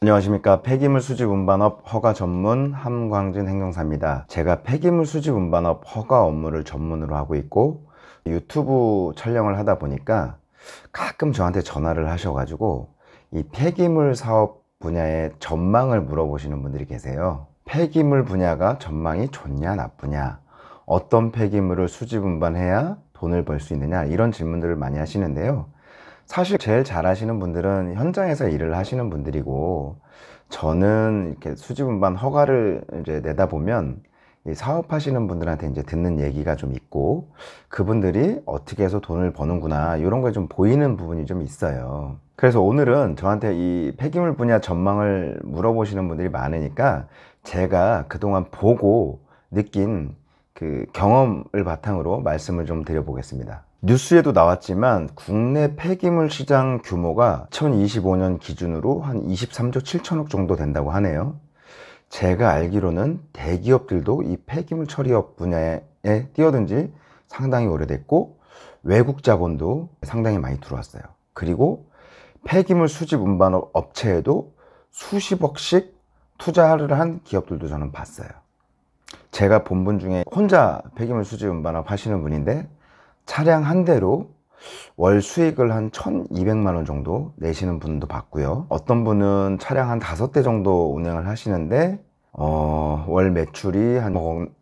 안녕하십니까. 폐기물 수집 운반업 허가 전문 함광진 행정사입니다. 제가 폐기물 수집 운반업 허가 업무를 전문으로 하고 있고 유튜브 촬영을 하다 보니까 가끔 저한테 전화를 하셔가지고 이 폐기물 사업 분야의 전망을 물어보시는 분들이 계세요. 폐기물 분야가 전망이 좋냐 나쁘냐, 어떤 폐기물을 수집 운반해야 돈을 벌 수 있느냐, 이런 질문들을 많이 하시는데요. 사실 제일 잘 하시는 분들은 현장에서 일을 하시는 분들이고, 저는 이렇게 수집 운반 허가를 이제 내다 보면 이 사업하시는 분들한테 이제 듣는 얘기가 좀 있고, 그분들이 어떻게 해서 돈을 버는구나, 이런 게 좀 보이는 부분이 좀 있어요. 그래서 오늘은 저한테 이 폐기물 분야 전망을 물어보시는 분들이 많으니까 제가 그동안 보고 느낀 그 경험을 바탕으로 말씀을 좀 드려보겠습니다. 뉴스에도 나왔지만 국내 폐기물 시장 규모가 2025년 기준으로 한 23조 7천억 정도 된다고 하네요. 제가 알기로는 대기업들도 이 폐기물 처리업 분야에 뛰어든 지 상당히 오래됐고, 외국 자본도 상당히 많이 들어왔어요. 그리고 폐기물 수집 운반 업체에도 수십억씩 투자를 한 기업들도 저는 봤어요. 제가 본 분 중에 혼자 폐기물 수집 운반업 하시는 분인데, 차량 한 대로 월 수익을 한 1,200만 원 정도 내시는 분도 봤고요. 어떤 분은 차량 한 5대 정도 운행을 하시는데 월 매출이 한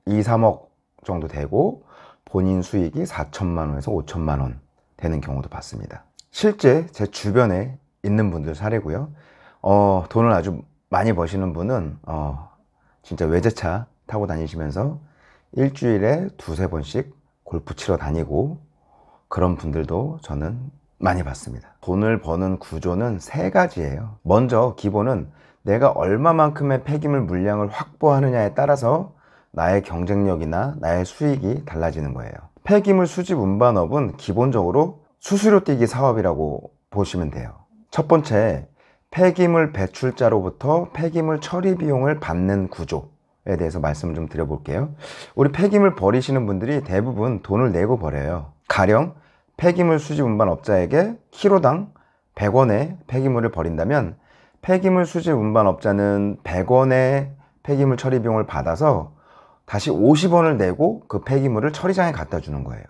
2, 3억 정도 되고 본인 수익이 4천만 원에서 5천만 원 되는 경우도 봤습니다. 실제 제 주변에 있는 분들 사례고요. 돈을 아주 많이 버시는 분은 진짜 외제차 타고 다니시면서 일주일에 2-3번씩 골프 치러 다니고, 그런 분들도 저는 많이 봤습니다. 돈을 버는 구조는 3가지예요. 먼저 기본은 내가 얼마만큼의 폐기물 물량을 확보하느냐에 따라서 나의 경쟁력이나 나의 수익이 달라지는 거예요. 폐기물 수집 운반업은 기본적으로 수수료 떼기 사업이라고 보시면 돼요. 첫 번째, 폐기물 배출자로부터 폐기물 처리 비용을 받는 구조에 대해서 말씀을 좀 드려볼게요. 우리 폐기물 버리시는 분들이 대부분 돈을 내고 버려요. 가령 폐기물 수집 운반 업자에게 키로당 100원의 폐기물을 버린다면 폐기물 수집 운반 업자는 100원의 폐기물 처리 비용을 받아서 다시 50원을 내고 그 폐기물을 처리장에 갖다 주는 거예요.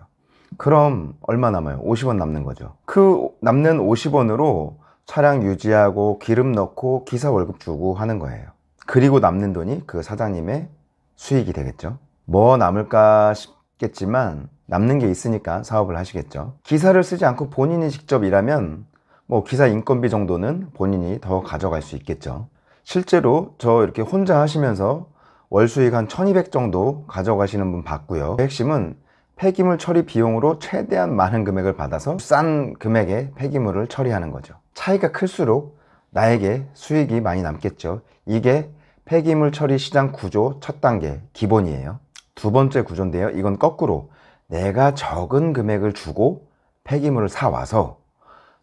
그럼 얼마 남아요? 50원 남는 거죠. 그 남는 50원으로 차량 유지하고 기름 넣고 기사 월급 주고 하는 거예요. 그리고 남는 돈이 그 사장님의 수익이 되겠죠. 뭐 남을까 싶겠지만 남는 게 있으니까 사업을 하시겠죠. 기사를 쓰지 않고 본인이 직접 일하면 뭐 기사 인건비 정도는 본인이 더 가져갈 수 있겠죠. 실제로 저 이렇게 혼자 하시면서 월 수익 한 1200 정도 가져가시는 분 봤고요. 핵심은 폐기물 처리 비용으로 최대한 많은 금액을 받아서 싼 금액의 폐기물을 처리하는 거죠. 차이가 클수록 나에게 수익이 많이 남겠죠. 이게 폐기물 처리 시장 구조 첫 단계 기본이에요. 두 번째 구조인데요. 이건 거꾸로 내가 적은 금액을 주고 폐기물을 사와서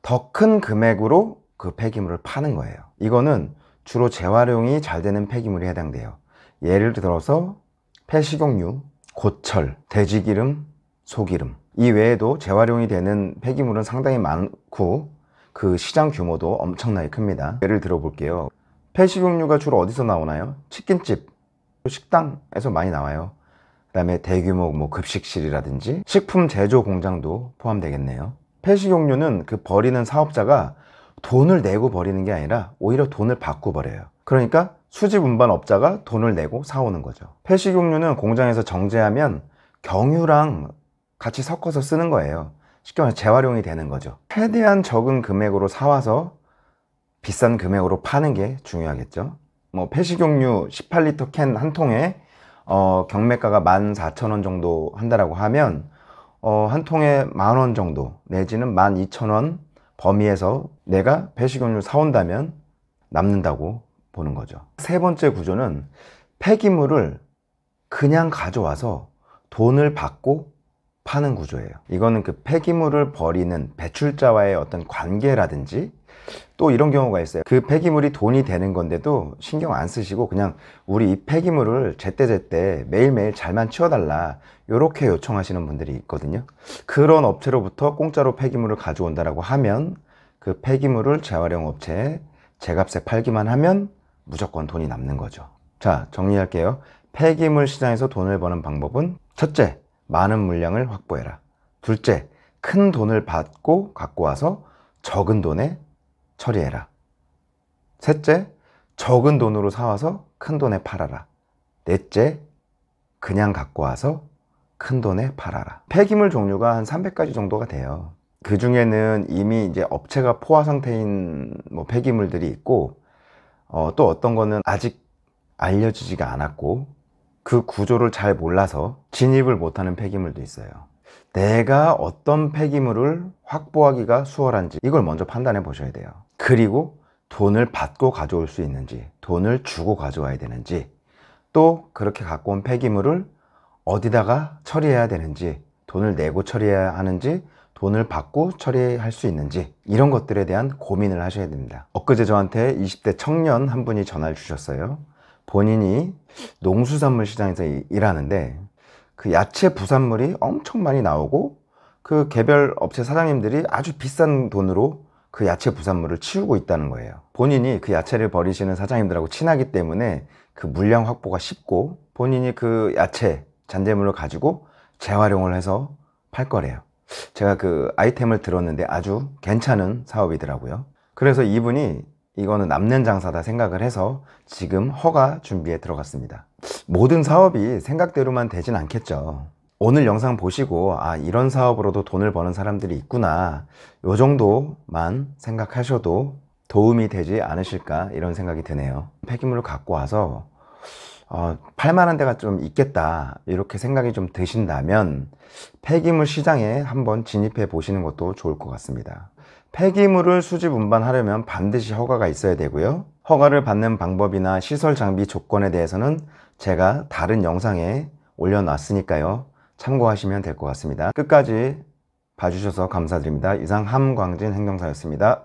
더 큰 금액으로 그 폐기물을 파는 거예요. 이거는 주로 재활용이 잘 되는 폐기물이 해당돼요. 예를 들어서 폐식용유, 고철, 돼지기름, 소기름, 이 외에도 재활용이 되는 폐기물은 상당히 많고 그 시장 규모도 엄청나게 큽니다. 예를 들어 볼게요. 폐식용유가 주로 어디서 나오나요? 치킨집, 식당에서 많이 나와요. 그 다음에 대규모 뭐 급식실이라든지 식품 제조 공장도 포함되겠네요. 폐식용유는 그 버리는 사업자가 돈을 내고 버리는 게 아니라 오히려 돈을 받고 버려요. 그러니까 수집 운반 업자가 돈을 내고 사오는 거죠. 폐식용유는 공장에서 정제하면 경유랑 같이 섞어서 쓰는 거예요. 쉽게 말해서 재활용이 되는 거죠. 최대한 적은 금액으로 사와서 비싼 금액으로 파는 게 중요하겠죠. 뭐 폐식용유 18리터 캔 한 통에 경매가가 14,000원 정도 한다라고 하면 한 통에 10,000원 정도 내지는 12,000원 범위에서 내가 폐식용유 사온다면 남는다고 보는 거죠. 세 번째 구조는 폐기물을 그냥 가져와서 돈을 받고 파는 구조예요. 이거는 그 폐기물을 버리는 배출자와의 어떤 관계라든지, 또 이런 경우가 있어요. 그 폐기물이 돈이 되는 건데도 신경 안 쓰시고 그냥 우리 이 폐기물을 제때제때 매일매일 잘만 치워달라, 이렇게 요청하시는 분들이 있거든요. 그런 업체로부터 공짜로 폐기물을 가져온다라고 하면 그 폐기물을 재활용 업체에 제값에 팔기만 하면 무조건 돈이 남는 거죠. 자, 정리할게요. 폐기물 시장에서 돈을 버는 방법은 첫째, 많은 물량을 확보해라. 둘째, 큰 돈을 받고 갖고 와서 적은 돈에 처리해라. 셋째, 적은 돈으로 사와서 큰 돈에 팔아라. 넷째, 그냥 갖고 와서 큰 돈에 팔아라. 폐기물 종류가 한 300가지 정도가 돼요. 그 중에는 이미 이제 업체가 포화 상태인 폐기물들이 있고, 또 어떤 거는 아직 알려지지가 않았고, 그 구조를 잘 몰라서 진입을 못하는 폐기물도 있어요. 내가 어떤 폐기물을 확보하기가 수월한지 이걸 먼저 판단해 보셔야 돼요. 그리고 돈을 받고 가져올 수 있는지, 돈을 주고 가져와야 되는지, 또 그렇게 갖고 온 폐기물을 어디다가 처리해야 되는지, 돈을 내고 처리해야 하는지, 돈을 받고 처리할 수 있는지, 이런 것들에 대한 고민을 하셔야 됩니다. 엊그제 저한테 20대 청년 한 분이 전화를 주셨어요. 본인이 농수산물 시장에서 일하는데 그 야채 부산물이 엄청 많이 나오고 그 개별 업체 사장님들이 아주 비싼 돈으로 그 야채 부산물을 치우고 있다는 거예요. 본인이 그 야채를 버리시는 사장님들하고 친하기 때문에 그 물량 확보가 쉽고, 본인이 그 야채 잔재물을 가지고 재활용을 해서 팔 거래요. 제가 그 아이템을 들었는데 아주 괜찮은 사업이더라고요. 그래서 이분이 이거는 남는 장사다 생각을 해서 지금 허가 준비에 들어갔습니다. 모든 사업이 생각대로만 되진 않겠죠. 오늘 영상 보시고 이런 사업으로도 돈을 버는 사람들이 있구나, 요 정도만 생각하셔도 도움이 되지 않으실까 이런 생각이 드네요. 폐기물을 갖고 와서 팔만한 데가 좀 있겠다 이렇게 생각이 좀 드신다면 폐기물 시장에 한번 진입해 보시는 것도 좋을 것 같습니다. 폐기물을 수집 운반하려면 반드시 허가가 있어야 되고요. 허가를 받는 방법이나 시설 장비 조건에 대해서는 제가 다른 영상에 올려놨으니까요, 참고하시면 될 것 같습니다. 끝까지 봐주셔서 감사드립니다. 이상 함광진 행정사였습니다.